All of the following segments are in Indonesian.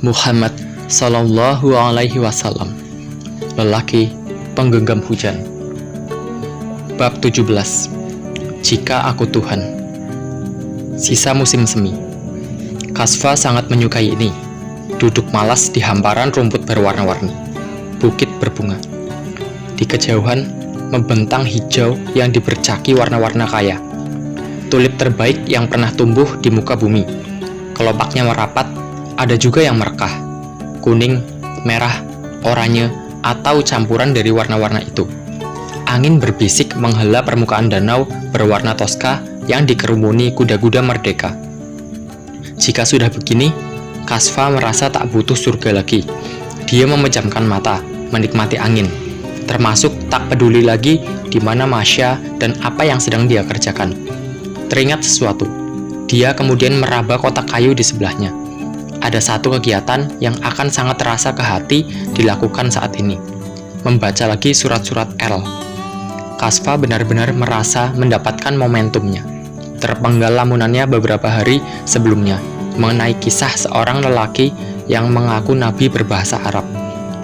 Muhammad Sallallahu Alaihi Wasallam, lelaki penggenggam hujan. Bab 17. Jika aku Tuhan. Sisa musim semi. Kasfa sangat menyukai ini. Duduk malas di hamparan rumput berwarna-warni. Bukit berbunga. Di kejauhan membentang hijau yang dibercaki warna-warna kaya. Tulip terbaik yang pernah tumbuh di muka bumi. Kelopaknya merapat, ada juga yang merekah. Kuning, merah, oranye, atau campuran dari warna-warna itu. Angin berbisik menghela permukaan danau berwarna toska yang dikerumuni kuda-kuda merdeka. Jika sudah begini, Kasfa merasa tak butuh surga lagi. Dia memejamkan mata, menikmati angin, termasuk tak peduli lagi di mana Masya dan apa yang sedang dia kerjakan. Teringat sesuatu, dia kemudian meraba kotak kayu di sebelahnya. Ada satu kegiatan yang akan sangat terasa ke hati dilakukan saat ini. Membaca lagi surat-surat L. Kasfa benar-benar merasa mendapatkan momentumnya. Terpenggal lamunannya beberapa hari sebelumnya mengenai kisah seorang lelaki yang mengaku nabi berbahasa Arab.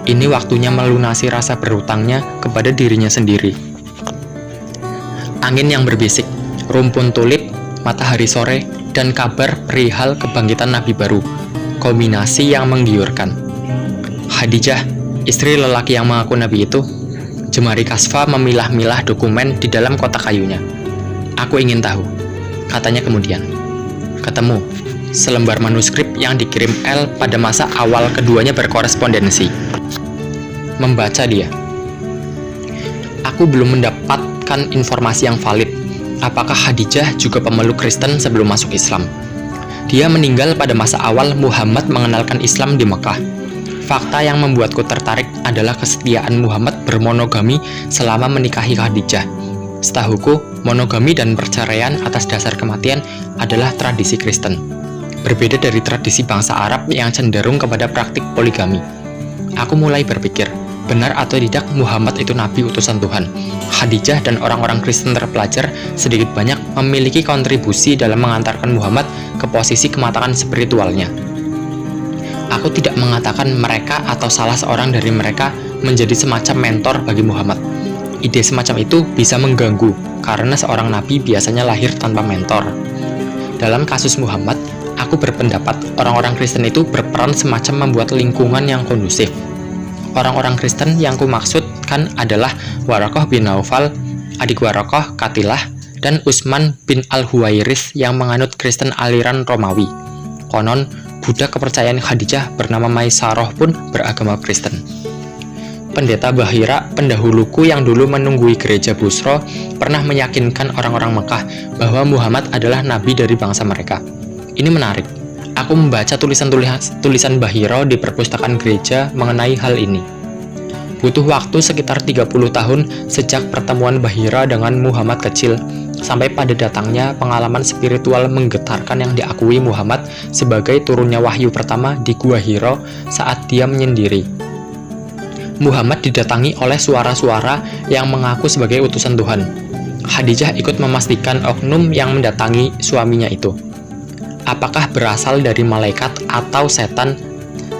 Ini waktunya melunasi rasa berhutangnya kepada dirinya sendiri. Angin yang berbisik, rumpun tulip, matahari sore, dan kabar perihal kebangkitan nabi baru. Kombinasi yang menggiurkan. Khadijah, istri lelaki yang mengaku nabi itu. Jemari Kasfa memilah-milah dokumen di dalam kotak kayunya. Aku ingin tahu, katanya kemudian. Ketemu selembar manuskrip yang dikirim L pada masa awal keduanya berkorespondensi. Membaca dia. Aku belum mendapatkan informasi yang valid. Apakah Khadijah juga pemeluk Kristen sebelum masuk Islam? Dia meninggal pada masa awal Muhammad mengenalkan Islam di Mekah. Fakta yang membuatku tertarik adalah kesetiaan Muhammad bermonogami selama menikahi Khadijah. Setahuku, monogami dan perceraian atas dasar kematian adalah tradisi Kristen. Berbeda dari tradisi bangsa Arab yang cenderung kepada praktik poligami. Aku mulai berpikir, benar atau tidak Muhammad itu nabi utusan Tuhan. Khadijah dan orang-orang Kristen terpelajar sedikit banyak memiliki kontribusi dalam mengantarkan Muhammad ke posisi kematangan spiritualnya. Aku tidak mengatakan mereka atau salah seorang dari mereka menjadi semacam mentor bagi Muhammad. Ide semacam itu bisa mengganggu karena seorang nabi biasanya lahir tanpa mentor. Dalam kasus Muhammad, aku berpendapat orang-orang Kristen itu berperan semacam membuat lingkungan yang kondusif. Orang-orang Kristen yang kumaksudkan adalah Waraqah bin Naufal, adik Waraqah, Katilah, dan Utsman bin Al-Huwairits yang menganut Kristen aliran Romawi. Konon, budak kepercayaan Khadijah bernama Maisarah pun beragama Kristen. Pendeta Bahira, pendahuluku yang dulu menunggui gereja Busro, pernah meyakinkan orang-orang Mekah bahwa Muhammad adalah nabi dari bangsa mereka. Ini menarik. Aku membaca tulisan Bahira di perpustakaan gereja mengenai hal ini. Butuh waktu sekitar 30 tahun sejak pertemuan Bahira dengan Muhammad kecil, sampai pada datangnya pengalaman spiritual menggetarkan yang diakui Muhammad sebagai turunnya wahyu pertama di Gua Hira saat dia menyendiri. Muhammad didatangi oleh suara-suara yang mengaku sebagai utusan Tuhan. Khadijah ikut memastikan oknum yang mendatangi suaminya itu. Apakah berasal dari malaikat atau setan,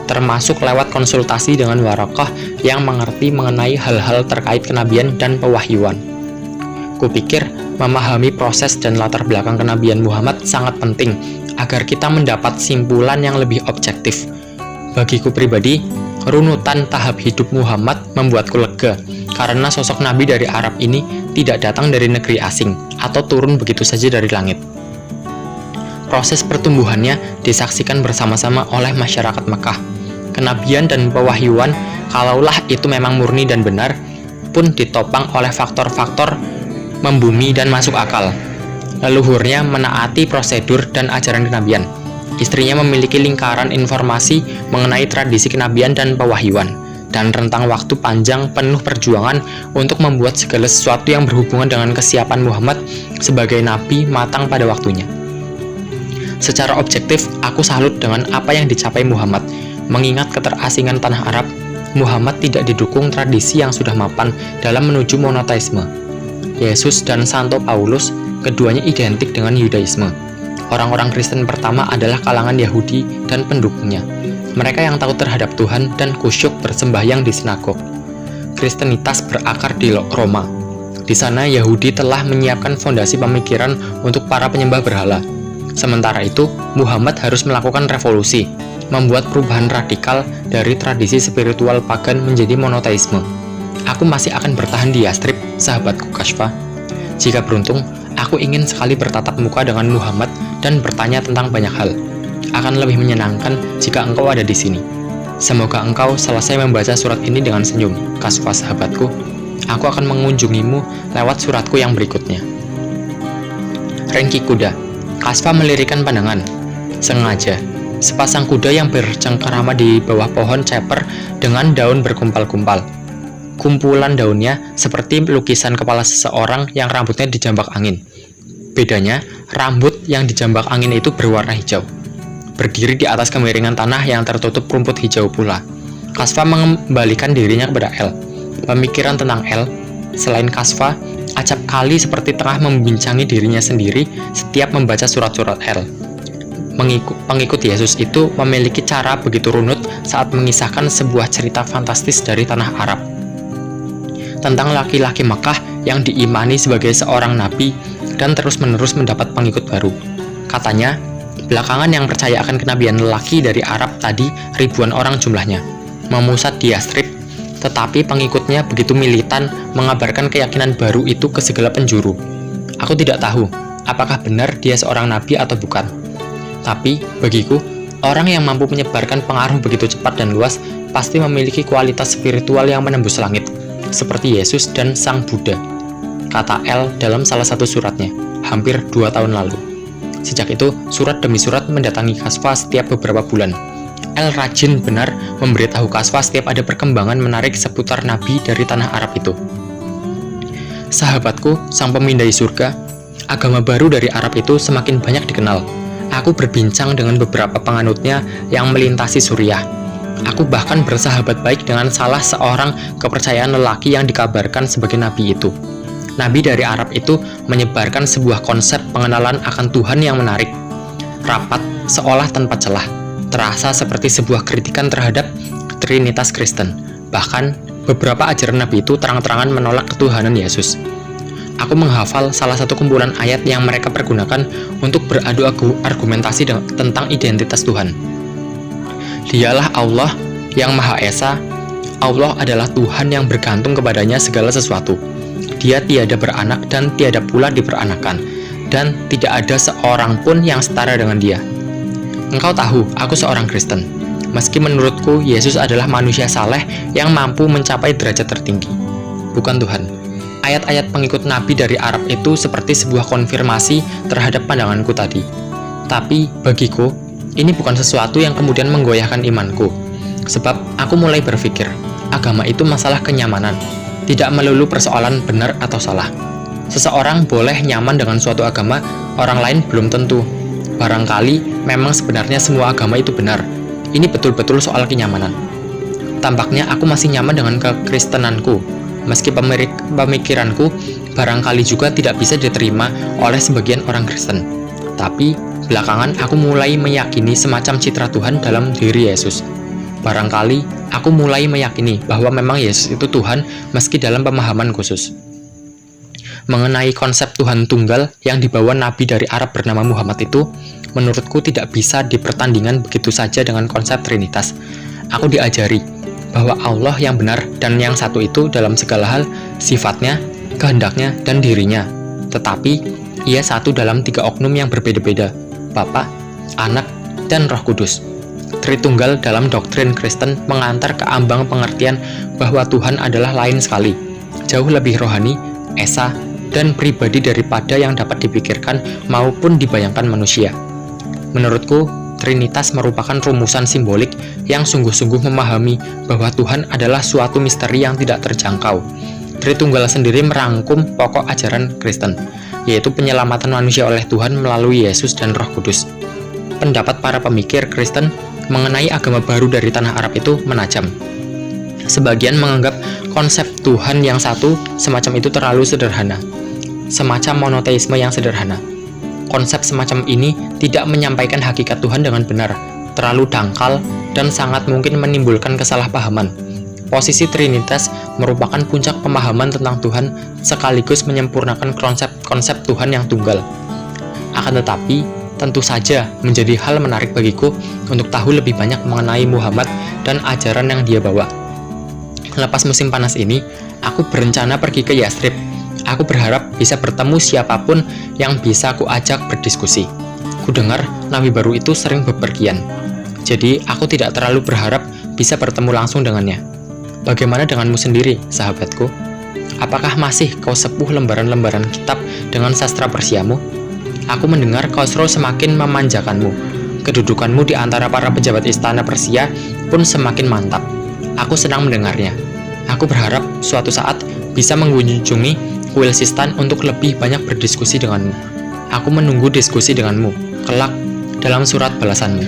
termasuk lewat konsultasi dengan Waraqah yang mengerti mengenai hal-hal terkait kenabian dan pewahyuan. Kupikir memahami proses dan latar belakang kenabian Muhammad sangat penting agar kita mendapat simpulan yang lebih objektif. Bagiku pribadi, runutan tahap hidup Muhammad membuatku lega karena sosok nabi dari Arab ini tidak datang dari negeri asing atau turun begitu saja dari langit. Proses pertumbuhannya disaksikan bersama-sama oleh masyarakat Mekah. Kenabian dan pewahyuan, kalaulah itu memang murni dan benar, pun ditopang oleh faktor-faktor membumi dan masuk akal. Leluhurnya menaati prosedur dan ajaran kenabian. Istrinya memiliki lingkaran informasi mengenai tradisi kenabian dan pewahyuan, dan rentang waktu panjang penuh perjuangan untuk membuat segala sesuatu yang berhubungan dengan kesiapan Muhammad sebagai nabi matang pada waktunya. Secara objektif, aku salut dengan apa yang dicapai Muhammad. Mengingat keterasingan tanah Arab, Muhammad tidak didukung tradisi yang sudah mapan dalam menuju monoteisme. Yesus dan Santo Paulus, keduanya identik dengan Yudaisme. Orang-orang Kristen pertama adalah kalangan Yahudi dan pendukungnya. mereka yang takut terhadap Tuhan dan kusyuk bersembahyang di sinagog. Kristenitas berakar di Roma. Di sana Yahudi telah menyiapkan fondasi pemikiran untuk para penyembah berhala. Sementara itu, Muhammad harus melakukan revolusi, membuat perubahan radikal dari tradisi spiritual pagan menjadi monoteisme. Aku masih akan bertahan di Yastrib, sahabatku Kashfa. Jika beruntung, aku ingin sekali bertatap muka dengan Muhammad dan bertanya tentang banyak hal. Akan lebih menyenangkan jika engkau ada di sini. Semoga engkau selesai membaca surat ini dengan senyum, Kashfa sahabatku. Aku akan mengunjungimu lewat suratku yang berikutnya. Rengki kuda. Kashfa melirikan pandangan. Sengaja, sepasang kuda yang bercengkerama di bawah pohon ceper dengan daun berkumpal-kumpal. Kumpulan daunnya seperti lukisan kepala seseorang yang rambutnya dijambak angin. Bedanya, rambut yang dijambak angin itu berwarna hijau. Berdiri di atas kemiringan tanah yang tertutup rumput hijau pula. Kashfa mengembalikan dirinya kepada El. Pemikiran tentang El, selain Kashfa, acap kali seperti tengah membincangi dirinya sendiri setiap membaca surat-surat El. Pengikut Yesus itu memiliki cara begitu runut saat mengisahkan sebuah cerita fantastis dari tanah Arab. Tentang laki-laki Mekah yang diimani sebagai seorang nabi dan terus-menerus mendapat pengikut baru. Katanya, belakangan yang percaya akan kenabian lelaki dari Arab tadi ribuan orang jumlahnya, memusat di Yastrib, tetapi pengikutnya begitu militan mengabarkan keyakinan baru itu ke segala penjuru. Aku tidak tahu apakah benar dia seorang nabi atau bukan. Tapi, bagiku, orang yang mampu menyebarkan pengaruh begitu cepat dan luas pasti memiliki kualitas spiritual yang menembus langit, seperti Yesus dan Sang Buddha, kata El dalam salah satu suratnya, hampir 2 tahun lalu. Sejak itu, surat demi surat mendatangi Kashfa setiap beberapa bulan. El rajin benar memberitahu Kashfa setiap ada perkembangan menarik seputar Nabi dari tanah Arab itu. Sahabatku, sang pemindai surga, agama baru dari Arab itu semakin banyak dikenal. Aku berbincang dengan beberapa penganutnya yang melintasi Suriah. Aku bahkan bersahabat baik dengan salah seorang kepercayaan lelaki yang dikabarkan sebagai nabi itu. Nabi dari Arab itu menyebarkan sebuah konsep pengenalan akan Tuhan yang menarik, rapat, seolah tanpa celah, terasa seperti sebuah kritikan terhadap Trinitas Kristen. Bahkan, beberapa ajaran Nabi itu terang-terangan menolak ketuhanan Yesus. Aku menghafal salah satu kumpulan ayat yang mereka pergunakan untuk beradu argumentasi tentang identitas Tuhan. Dialah Allah yang Maha Esa. Allah adalah Tuhan yang bergantung kepadanya segala sesuatu. Dia tiada beranak dan tiada pula diperanakan, dan tidak ada seorang pun yang setara dengan dia. Engkau tahu, aku seorang Kristen. Meski menurutku Yesus adalah manusia saleh yang mampu mencapai derajat tertinggi, bukan Tuhan. Ayat-ayat pengikut Nabi dari Arab itu seperti sebuah konfirmasi terhadap pandanganku tadi. Tapi bagiku, ini bukan sesuatu yang kemudian menggoyahkan imanku. Sebab aku mulai berpikir, agama itu masalah kenyamanan, tidak melulu persoalan benar atau salah. Seseorang boleh nyaman dengan suatu agama, orang lain belum tentu. Barangkali memang sebenarnya semua agama itu benar. Ini betul-betul soal kenyamanan. Tampaknya aku masih nyaman dengan kekristenanku, meski pemikiranku barangkali juga tidak bisa diterima oleh sebagian orang Kristen. Tapi, belakangan aku mulai meyakini semacam citra Tuhan dalam diri Yesus. Barangkali aku mulai meyakini bahwa memang Yesus itu Tuhan meski dalam pemahaman khusus. Mengenai konsep Tuhan tunggal yang dibawa Nabi dari Arab bernama Muhammad itu, menurutku tidak bisa dipertandingkan begitu saja dengan konsep Trinitas. Aku diajari bahwa Allah yang benar dan yang satu itu dalam segala hal, sifatnya, kehendaknya, dan dirinya. Tetapi, ia satu dalam 3 oknum yang berbeda-beda, Bapa, Anak, dan Roh Kudus. Tritunggal dalam doktrin Kristen mengantar ke ambang pengertian bahwa Tuhan adalah lain sekali, jauh lebih rohani, esa, dan pribadi daripada yang dapat dipikirkan maupun dibayangkan manusia. Menurutku, Trinitas merupakan rumusan simbolik yang sungguh-sungguh memahami bahwa Tuhan adalah suatu misteri yang tidak terjangkau. Tritunggal sendiri merangkum pokok ajaran Kristen, yaitu penyelamatan manusia oleh Tuhan melalui Yesus dan Roh Kudus. Pendapat para pemikir Kristen mengenai agama baru dari tanah Arab itu menajam. Sebagian menganggap konsep Tuhan yang satu semacam itu terlalu sederhana, semacam monoteisme yang sederhana. Konsep semacam ini tidak menyampaikan hakikat Tuhan dengan benar, terlalu dangkal, dan sangat mungkin menimbulkan kesalahpahaman. Posisi Trinitas merupakan puncak pemahaman tentang Tuhan sekaligus menyempurnakan konsep Tuhan yang tunggal. Akan tetapi, tentu saja menjadi hal menarik bagiku untuk tahu lebih banyak mengenai Muhammad dan ajaran yang dia bawa. Lepas musim panas ini, aku berencana pergi ke Yathrib. Aku berharap bisa bertemu siapapun yang bisa aku ajak berdiskusi. Kudengar Nabi baru itu sering bepergian, jadi aku tidak terlalu berharap bisa bertemu langsung dengannya. Bagaimana denganmu sendiri, sahabatku? Apakah masih kau sepuh lembaran-lembaran kitab dengan sastra Persiamu? Aku mendengar Khosrow semakin memanjakanmu. Kedudukanmu di antara para pejabat istana Persia pun semakin mantap. Aku senang mendengarnya. Aku berharap suatu saat bisa mengunjungi kuil Sistan untuk lebih banyak berdiskusi denganmu. Aku menunggu diskusi denganmu, kelak, dalam surat balasanmu.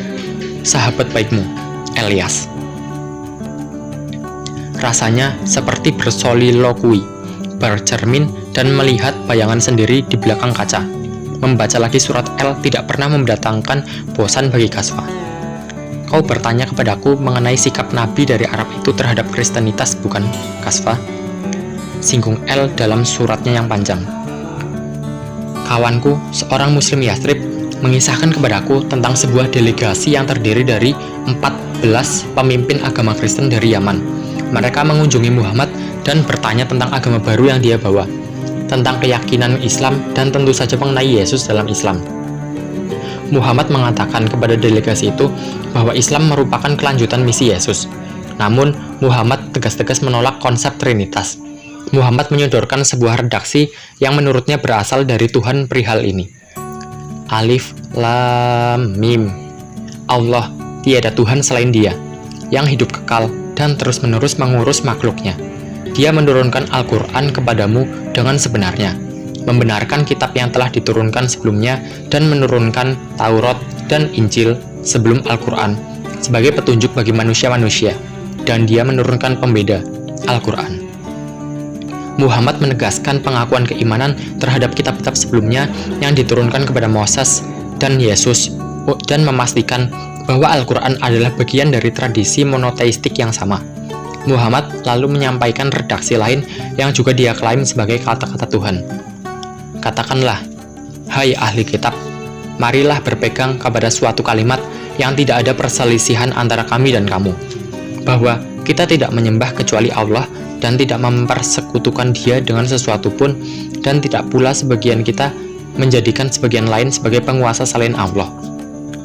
Sahabat baikmu, Elias. Rasanya seperti bersoliloquy, bercermin, dan melihat bayangan sendiri di belakang kaca. Membaca lagi surat L tidak pernah mendatangkan bosan bagi Kasfa. Kau bertanya kepadaku mengenai sikap Nabi dari Arab itu terhadap Kristenitas, bukan, Kasfa? Singgung L dalam suratnya yang panjang. Kawanku, seorang muslim Yathrib, mengisahkan kepadaku tentang sebuah delegasi yang terdiri dari 14 pemimpin agama Kristen dari Yaman. Mereka mengunjungi Muhammad dan bertanya tentang agama baru yang dia bawa, tentang keyakinan Islam, dan tentu saja mengenai Yesus dalam Islam. Muhammad mengatakan kepada delegasi itu bahwa Islam merupakan kelanjutan misi Yesus. Namun, Muhammad tegas-tegas menolak konsep Trinitas. Muhammad menyodorkan sebuah redaksi yang menurutnya berasal dari Tuhan perihal ini. Alif, Lam, Mim. Allah, tiada Tuhan selain Dia, yang hidup kekal dan terus-menerus mengurus makhluknya. Dia menurunkan Al-Quran kepadamu dengan sebenarnya, membenarkan kitab yang telah diturunkan sebelumnya, dan menurunkan Taurat dan Injil sebelum Al-Quran sebagai petunjuk bagi manusia-manusia, dan dia menurunkan pembeda, Al-Quran. Muhammad menegaskan pengakuan keimanan terhadap kitab-kitab sebelumnya yang diturunkan kepada Moses dan Yesus, dan memastikan bahwa Al-Quran adalah bagian dari tradisi monoteistik yang sama. Muhammad lalu menyampaikan redaksi lain yang juga dia klaim sebagai kata-kata Tuhan. Katakanlah, hai ahli kitab, marilah berpegang kepada suatu kalimat yang tidak ada perselisihan antara kami dan kamu, bahwa kita tidak menyembah kecuali Allah dan tidak mempersekutukan Dia dengan sesuatu pun, dan tidak pula sebagian kita menjadikan sebagian lain sebagai penguasa selain Allah.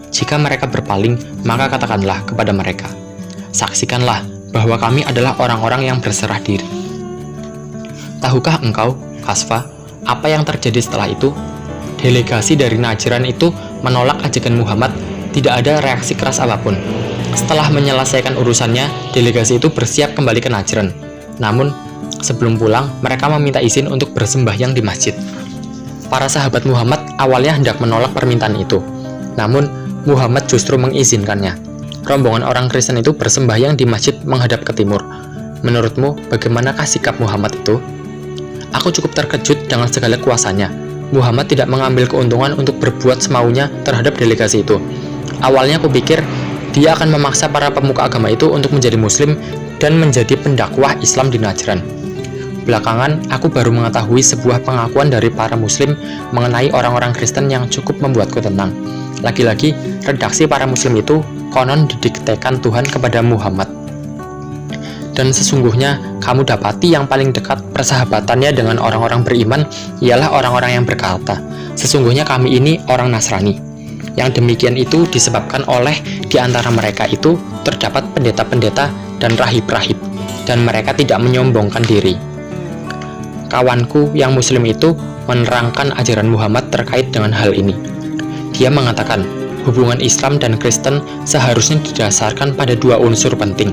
Jika mereka berpaling, maka katakanlah kepada mereka, saksikanlah bahwa kami adalah orang-orang yang berserah diri. Tahukah engkau, Kasfa, apa yang terjadi setelah itu? Delegasi dari Najran itu menolak ajakan Muhammad, tidak ada reaksi keras apapun. Setelah menyelesaikan urusannya, delegasi itu bersiap kembali ke Najran. Namun, sebelum pulang, mereka meminta izin untuk bersembahyang di masjid. Para sahabat Muhammad awalnya hendak menolak permintaan itu. Namun, Muhammad justru mengizinkannya. Rombongan orang Kristen itu bersembahyang di masjid menghadap ke timur. Menurutmu, bagaimanakah sikap Muhammad itu? Aku cukup terkejut dengan segala kuasanya. Muhammad tidak mengambil keuntungan untuk berbuat semaunya terhadap delegasi itu. Awalnya aku pikir dia akan memaksa para pemuka agama itu untuk menjadi muslim dan menjadi pendakwah Islam di Najran. Belakangan, aku baru mengetahui sebuah pengakuan dari para muslim mengenai orang-orang Kristen yang cukup membuatku tenang. Lagi-lagi, redaksi para muslim itu konon didiktekan Tuhan kepada Muhammad. Dan sesungguhnya, kamu dapati yang paling dekat persahabatannya dengan orang-orang beriman ialah orang-orang yang berkata, sesungguhnya kami ini orang Nasrani. Yang demikian itu disebabkan oleh di antara mereka itu terdapat pendeta-pendeta dan rahib-rahib, dan mereka tidak menyombongkan diri. Kawanku yang muslim itu menerangkan ajaran Muhammad terkait dengan hal ini. Dia mengatakan, hubungan Islam dan Kristen seharusnya didasarkan pada dua unsur penting,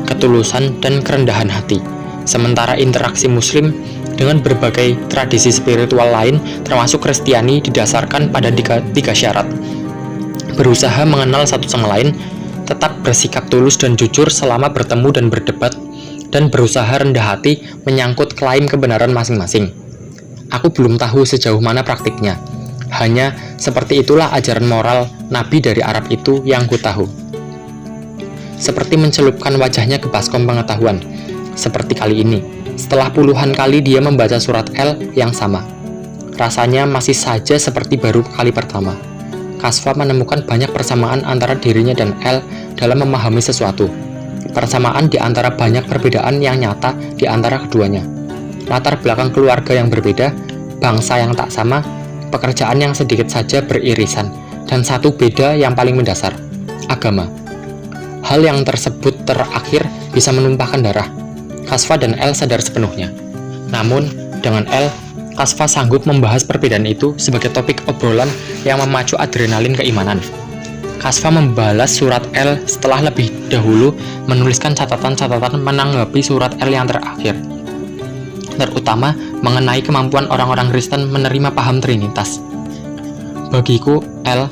ketulusan dan kerendahan hati. Sementara interaksi muslim dengan berbagai tradisi spiritual lain, termasuk Kristiani, didasarkan pada tiga syarat. Berusaha mengenal satu sama lain, tetap bersikap tulus dan jujur selama bertemu dan berdebat, dan berusaha rendah hati menyangkut klaim kebenaran masing-masing. Aku belum tahu sejauh mana praktiknya. Hanya seperti itulah ajaran moral nabi dari Arab itu yang ku tahu. Seperti mencelupkan wajahnya ke baskom pengetahuan. Seperti kali ini, setelah puluhan kali dia membaca surat L yang sama. Rasanya masih saja seperti baru kali pertama. Kasfa menemukan banyak persamaan antara dirinya dan L dalam memahami sesuatu. Persamaan di antara banyak perbedaan yang nyata di antara keduanya. Latar belakang keluarga yang berbeda, bangsa yang tak sama, pekerjaan yang sedikit saja beririsan, dan satu beda yang paling mendasar, agama. Hal yang tersebut terakhir bisa menumpahkan darah. Kasfa dan L sadar sepenuhnya. Namun, dengan L, Kasfa sanggup membahas perbedaan itu sebagai topik obrolan yang memacu adrenalin keimanan. Kasfa membalas surat L setelah lebih dahulu menuliskan catatan-catatan menanggapi surat L yang terakhir, terutama mengenai kemampuan orang-orang Kristen menerima paham Trinitas. Bagiku, L,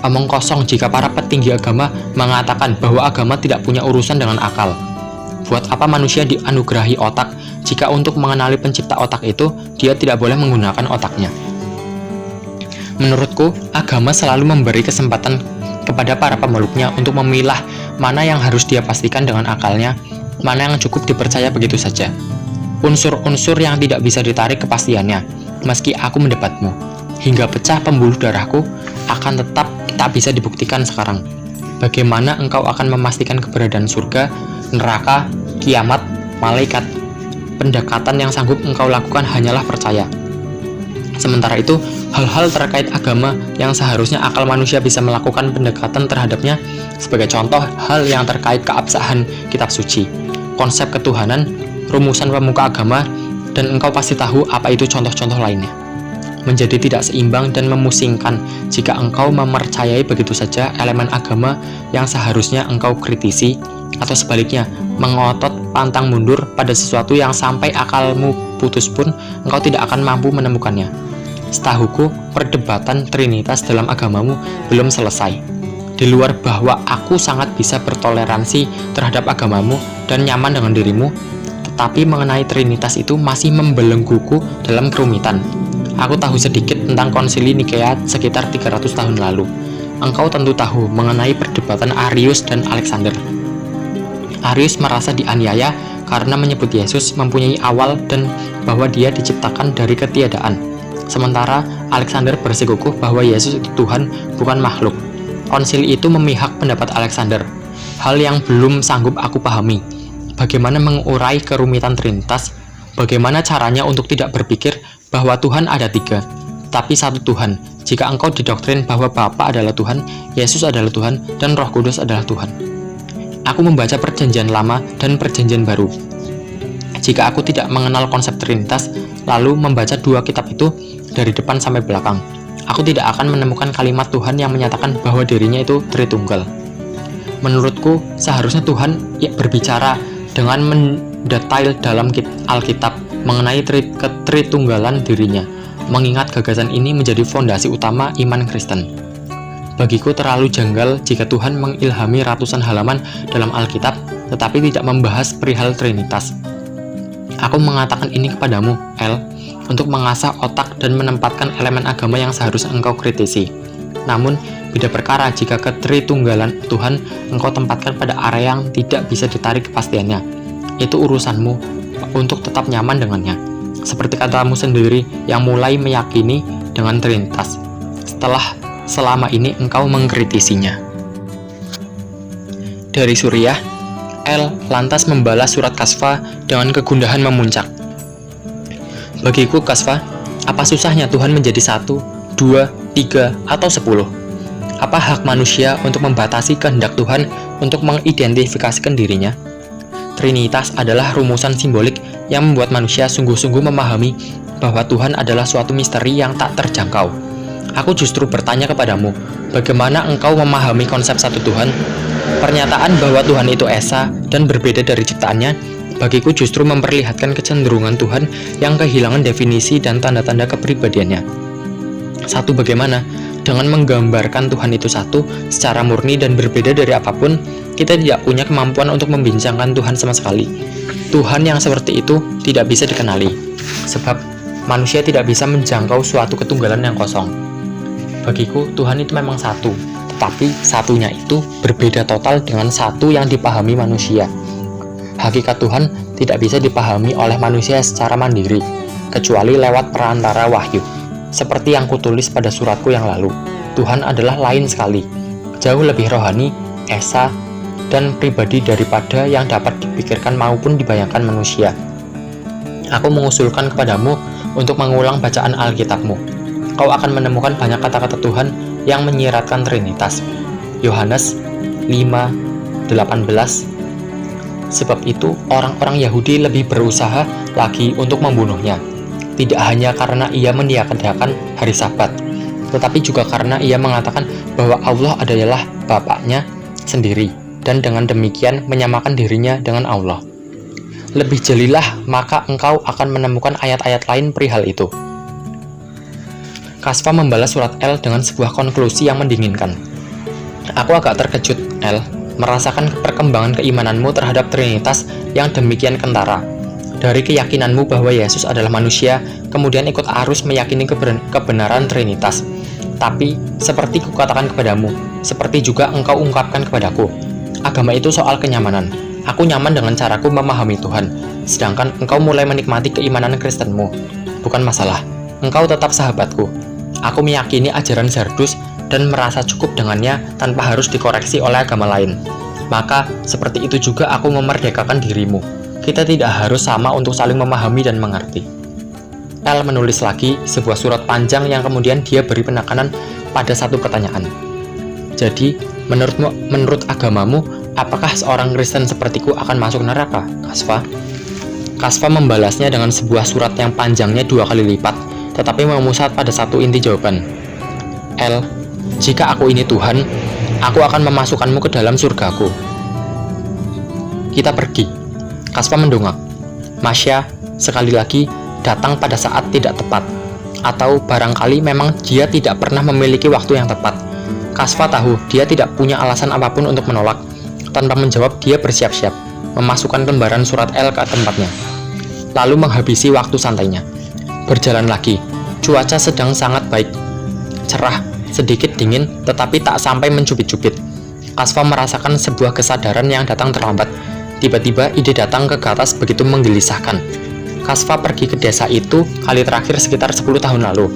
omong kosong jika para petinggi agama mengatakan bahwa agama tidak punya urusan dengan akal. Buat apa manusia dianugerahi otak jika untuk mengenali pencipta otak itu, dia tidak boleh menggunakan otaknya? Menurutku, agama selalu memberi kesempatan kepada para pemeluknya untuk memilah mana yang harus dia pastikan dengan akalnya, mana yang cukup dipercaya begitu saja. Unsur-unsur yang tidak bisa ditarik kepastiannya, meski aku mendebatmu, hingga pecah pembuluh darahku, akan tetap tak bisa dibuktikan sekarang. Bagaimana engkau akan memastikan keberadaan surga, neraka, kiamat, malaikat? Pendekatan yang sanggup engkau lakukan hanyalah percaya. Sementara itu, hal-hal terkait agama yang seharusnya akal manusia bisa melakukan pendekatan terhadapnya, sebagai contoh hal yang terkait keabsahan kitab suci, konsep ketuhanan, rumusan pemuka agama, dan engkau pasti tahu apa itu contoh-contoh lainnya. Menjadi tidak seimbang dan memusingkan jika engkau mempercayai begitu saja elemen agama yang seharusnya engkau kritisi, atau sebaliknya, mengotot pantang mundur pada sesuatu yang sampai akalmu putus pun engkau tidak akan mampu menemukannya. Setahuku, perdebatan Trinitas dalam agamamu belum selesai. Di luar bahwa aku sangat bisa bertoleransi terhadap agamamu dan nyaman dengan dirimu, tetapi mengenai Trinitas itu masih membelengguku dalam kerumitan. Aku tahu sedikit tentang konsili Nikea sekitar 300 tahun lalu. Engkau tentu tahu mengenai perdebatan Arius dan Alexander. Arius merasa dianiaya karena menyebut Yesus mempunyai awal dan bahwa dia diciptakan dari ketiadaan. Sementara Alexander bersikukuh bahwa Yesus itu Tuhan, bukan makhluk. Konsili itu memihak pendapat Alexander. Hal yang belum sanggup aku pahami. Bagaimana mengurai kerumitan Trinitas? Bagaimana caranya untuk tidak berpikir bahwa Tuhan ada tiga, tapi satu Tuhan? Jika engkau didoktrin bahwa Bapa adalah Tuhan, Yesus adalah Tuhan, dan Roh Kudus adalah Tuhan. Aku membaca Perjanjian Lama dan Perjanjian Baru. Jika aku tidak mengenal konsep Trinitas, lalu membaca dua kitab itu dari depan sampai belakang, aku tidak akan menemukan kalimat Tuhan yang menyatakan bahwa dirinya itu Tritunggal. Menurutku, seharusnya Tuhan berbicara dengan mendetail dalam Alkitab mengenai ketritunggalan dirinya, mengingat gagasan ini menjadi fondasi utama iman Kristen. Bagiku terlalu janggal jika Tuhan mengilhami ratusan halaman dalam Alkitab, tetapi tidak membahas perihal Trinitas. Aku mengatakan ini kepadamu, L, untuk mengasah otak dan menempatkan elemen agama yang seharusnya engkau kritisi. Namun, beda perkara jika ketritunggalan Tuhan engkau tempatkan pada area yang tidak bisa ditarik kepastiannya. Itu urusanmu untuk tetap nyaman dengannya. Seperti katamu sendiri yang mulai meyakini dengan Trinitas, setelah selama ini engkau mengkritisinya. Dari Suriah, L lantas membalas surat Kasfa dengan kegundahan memuncak. Bagiku, Kasfa, apa susahnya Tuhan menjadi 1, 2, 3, atau 10? Apa hak manusia untuk membatasi kehendak Tuhan untuk mengidentifikasikan dirinya? Trinitas adalah rumusan simbolik yang membuat manusia sungguh-sungguh memahami bahwa Tuhan adalah suatu misteri yang tak terjangkau. Aku justru bertanya kepadamu, bagaimana engkau memahami konsep satu Tuhan? Pernyataan bahwa Tuhan itu esa dan berbeda dari ciptaannya, bagiku justru memperlihatkan kecenderungan Tuhan yang kehilangan definisi dan tanda-tanda kepribadiannya. Satu bagaimana? Dengan menggambarkan Tuhan itu satu, secara murni dan berbeda dari apapun, kita tidak punya kemampuan untuk membincangkan Tuhan sama sekali. Tuhan yang seperti itu tidak bisa dikenali, sebab manusia tidak bisa menjangkau suatu ketunggalan yang kosong. Bagiku, Tuhan itu memang satu, tetapi satunya itu berbeda total dengan satu yang dipahami manusia. Hakikat Tuhan tidak bisa dipahami oleh manusia secara mandiri, kecuali lewat perantara wahyu. Seperti yang kutulis pada suratku yang lalu, Tuhan adalah lain sekali, jauh lebih rohani, esa, dan pribadi daripada yang dapat dipikirkan maupun dibayangkan manusia. Aku mengusulkan kepadamu untuk mengulang bacaan Alkitabmu. Kau akan menemukan banyak kata-kata Tuhan yang menyiratkan Trinitas. Yohanes 5:18. Sebab itu, orang-orang Yahudi lebih berusaha lagi untuk membunuhnya. Tidak hanya karena ia meniadakan hari Sabat, tetapi juga karena ia mengatakan bahwa Allah adalah Bapaknya sendiri, dan dengan demikian menyamakan dirinya dengan Allah. Lebih jelilah, maka engkau akan menemukan ayat-ayat lain perihal itu. Kasfa membalas surat L dengan sebuah konklusi yang mendinginkan. Aku agak terkejut, L, merasakan perkembangan keimananmu terhadap Trinitas yang demikian kentara. Dari keyakinanmu bahwa Yesus adalah manusia, kemudian ikut arus meyakini kebenaran Trinitas. Tapi, seperti kukatakan kepadamu, seperti juga engkau ungkapkan kepadaku, agama itu soal kenyamanan. Aku nyaman dengan caraku memahami Tuhan, sedangkan engkau mulai menikmati keimanan Kristenmu. Bukan masalah, engkau tetap sahabatku. Aku meyakini ajaran Zardus dan merasa cukup dengannya tanpa harus dikoreksi oleh agama lain. Maka, seperti itu juga aku memerdekakan dirimu. Kita tidak harus sama untuk saling memahami dan mengerti. L menulis lagi sebuah surat panjang yang kemudian dia beri penekanan pada satu pertanyaan. Jadi, menurut agamamu, apakah seorang Kristen sepertiku akan masuk neraka, Kasfa? Kasfa membalasnya dengan sebuah surat yang panjangnya 2 kali lipat, tetapi memusat pada satu inti jawaban. L, jika aku ini Tuhan, aku akan memasukkanmu ke dalam surgaku. Kita pergi. Kasfa mendongak. Masya, sekali lagi, datang pada saat tidak tepat. Atau barangkali memang dia tidak pernah memiliki waktu yang tepat. Kasfa tahu dia tidak punya alasan apapun untuk menolak. Tanpa menjawab, dia bersiap-siap, memasukkan lembaran surat L ke tempatnya. Lalu menghabisi waktu santainya. Berjalan lagi, cuaca sedang sangat baik. Cerah, sedikit dingin, tetapi tak sampai mencubit-cubit. Kasfa merasakan sebuah kesadaran yang datang terlambat. Tiba-tiba ide datang ke atas begitu menggelisahkan. Kasfa pergi ke desa itu kali terakhir sekitar 10 tahun lalu.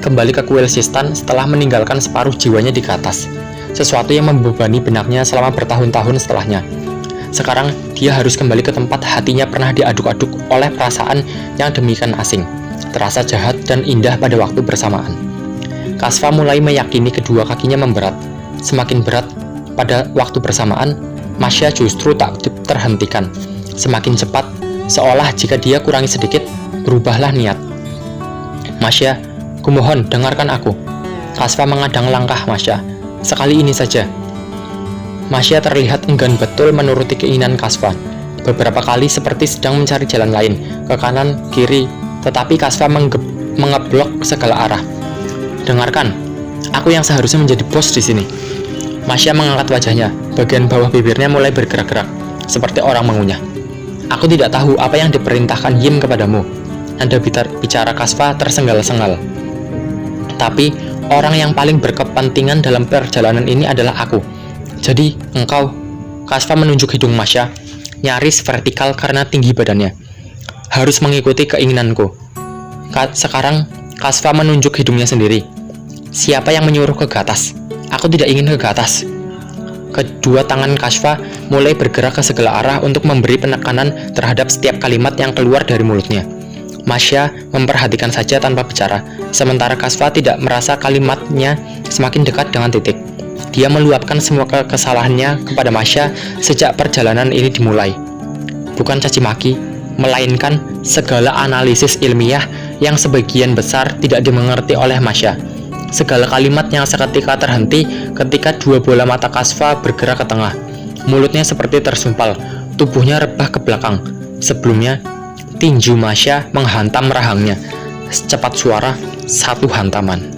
Kembali ke kuil Sistan setelah meninggalkan separuh jiwanya di Gatas. Sesuatu yang membebani benaknya selama bertahun-tahun setelahnya. Sekarang, dia harus kembali ke tempat hatinya pernah diaduk-aduk oleh perasaan yang demikian asing. Terasa jahat dan indah pada waktu bersamaan. Kasfa mulai meyakini kedua kakinya memberat. Semakin berat pada waktu bersamaan, Masya justru tak terhentikan. Semakin cepat, seolah jika dia kurangi sedikit, berubahlah niat. Masya, kumohon dengarkan aku. Kasfa mengadang langkah Masya. Sekali ini saja. Masya terlihat enggan betul menuruti keinginan Kasfa. Beberapa kali seperti sedang mencari jalan lain, ke kanan, kiri, tetapi Kasfa mengeblok segala arah. Dengarkan, aku yang seharusnya menjadi bos di sini. Masya mengangkat wajahnya, bagian bawah bibirnya mulai bergerak-gerak, seperti orang mengunyah. Aku tidak tahu apa yang diperintahkan Yim kepadamu. Nada bicara Kasfa tersenggal-senggal. Tapi, orang yang paling berkepentingan dalam perjalanan ini adalah aku. Jadi, engkau, Kasfa menunjuk hidung Masya, nyaris vertikal karena tinggi badannya. Harus mengikuti keinginanku. Sekarang, Kasfa menunjuk hidungnya sendiri. Siapa yang menyuruh ke atas? Aku tidak ingin ke atas. Kedua tangan Kasfa mulai bergerak ke segala arah untuk memberi penekanan terhadap setiap kalimat yang keluar dari mulutnya. Masya memperhatikan saja tanpa bicara, sementara Kasfa tidak merasa kalimatnya semakin dekat dengan titik. Dia meluapkan semua kesalahannya kepada Masya sejak perjalanan ini dimulai. Bukan caci maki, melainkan segala analisis ilmiah yang sebagian besar tidak dimengerti oleh Masya. Segala kalimat yang seketika terhenti ketika dua bola mata Kasfa bergerak ke tengah. Mulutnya seperti tersumpal, tubuhnya rebah ke belakang. Sebelumnya, tinju Masya menghantam rahangnya. Secepat suara, satu hantaman.